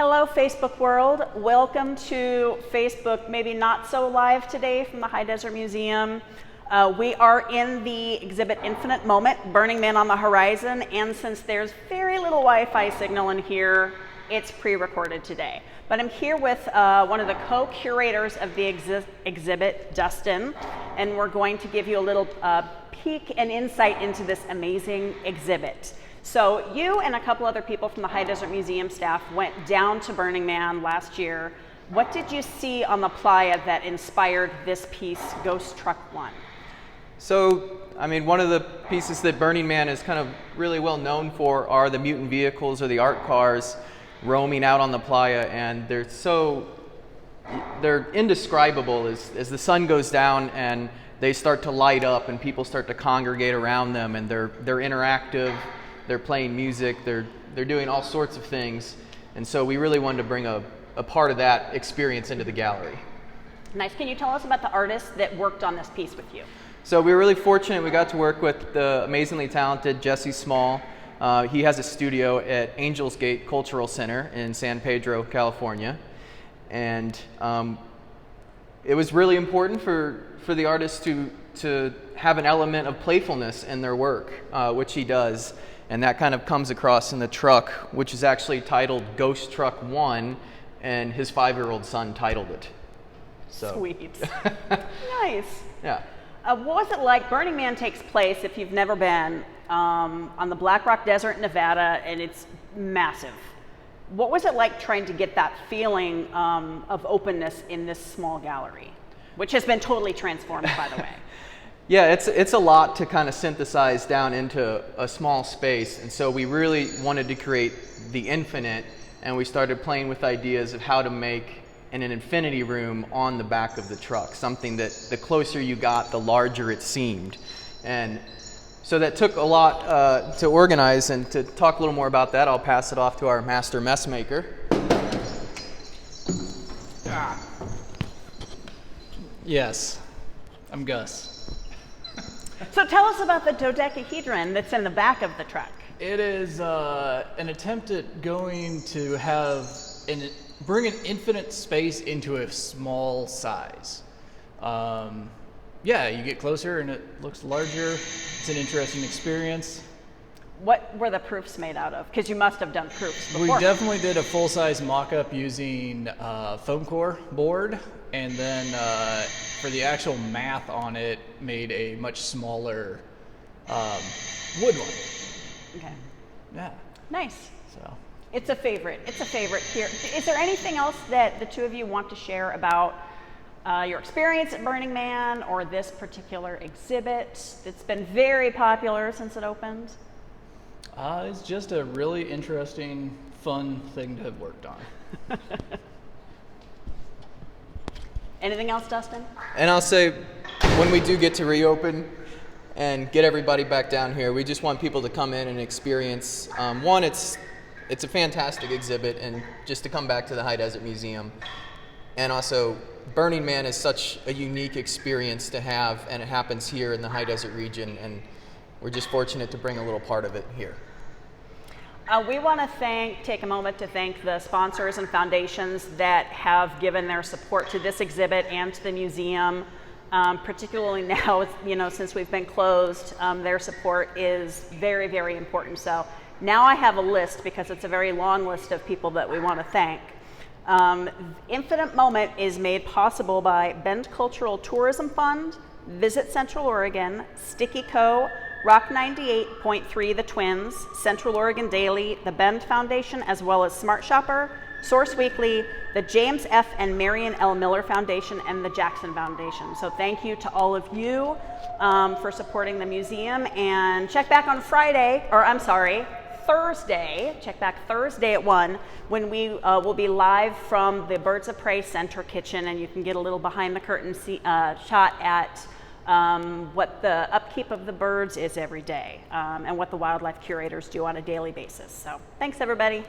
Hello, Facebook world. Welcome to Facebook, maybe not so live today from the High Desert Museum. We are in the exhibit Infinite Moment, Burning Man on the Horizon, and since there's very little Wi-Fi signal in here, it's pre-recorded today. But I'm here with one of the co-curators of the exhibit, Dustin, and we're going to give you a little peek and insight into this amazing exhibit. So you and a couple other people from the High Desert Museum staff went down to Burning Man last year. What did you see on the playa that inspired this piece, Ghost Truck 1? So, one of the pieces that Burning Man is kind of really well known for are the mutant vehicles or the art cars roaming out on the playa, and they're indescribable as the sun goes down and they start to light up and people start to congregate around them, and they're interactive. They're playing music, they're doing all sorts of things, and so we really wanted to bring a part of that experience into the gallery. Nice. Can you tell us about the artist that worked on this piece with you? So we were really fortunate. We got to work with the amazingly talented Jesse Small. He has a studio at Angels Gate Cultural Center in San Pedro, California, and it was really important for the artist to have an element of playfulness in their work, which he does. And that kind of comes across in the truck, which is actually titled Ghost Truck 1, and his 5-year-old son titled it. So. Sweet. Nice. Yeah. What was it like? Burning Man takes place, if you've never been, on the Black Rock Desert in Nevada, and it's massive. What was it like trying to get that feeling of openness in this small gallery, which has been totally transformed, by the way? Yeah, it's a lot to kind of synthesize down into a small space, and so we really wanted to create the infinite, and we started playing with ideas of how to make an infinity room on the back of the truck, something that the closer you got, the larger it seemed. And so that took a lot to organize, and to talk a little more about that, I'll pass it off to our master messmaker. Yes, I'm Gus. So tell us about the dodecahedron that's in the back of the truck. It is an attempt at going to bring an infinite space into a small size. Yeah, you get closer and it looks larger. It's an interesting experience. What were the proofs made out of? Because you must have done proofs before. We definitely did a full-size mock-up using foam core board, and then for the actual math on it, made a much smaller wood one. Okay. Yeah. Nice. So. It's a favorite. It's a favorite here. Is there anything else that the two of you want to share about your experience at Burning Man or this particular exhibit that's been very popular since it opened? It's just a really interesting, fun thing to have worked on. Anything else, Dustin? And I'll say, when we do get to reopen and get everybody back down here, we just want people to come in and experience. One, it's a fantastic exhibit, and just to come back to the High Desert Museum. And also, Burning Man is such a unique experience to have, and it happens here in the High Desert region, and we're just fortunate to bring a little part of it here. We want to take a moment to thank the sponsors and foundations that have given their support to this exhibit and to the museum, particularly now, since we've been closed. Their support is very, very important. So now I have a list, because it's a very long list of people that we want to thank. Infinite Moment is made possible by Bend Cultural Tourism Fund, Visit Central Oregon, Sticky Co., Rock 98.3 The Twins, Central Oregon Daily, the Bend Foundation, as well as Smart Shopper, Source Weekly, the James F. and Marion L. Miller Foundation, and the Jackson Foundation. So thank you to all of you for supporting the museum, and check back on Thursday, check back Thursday at 1, when we will be live from the Birds of Prey Center Kitchen, and you can get a little behind the curtain shot at what the upkeep of the birds is every day, and what the wildlife curators do on a daily basis. So thanks, everybody.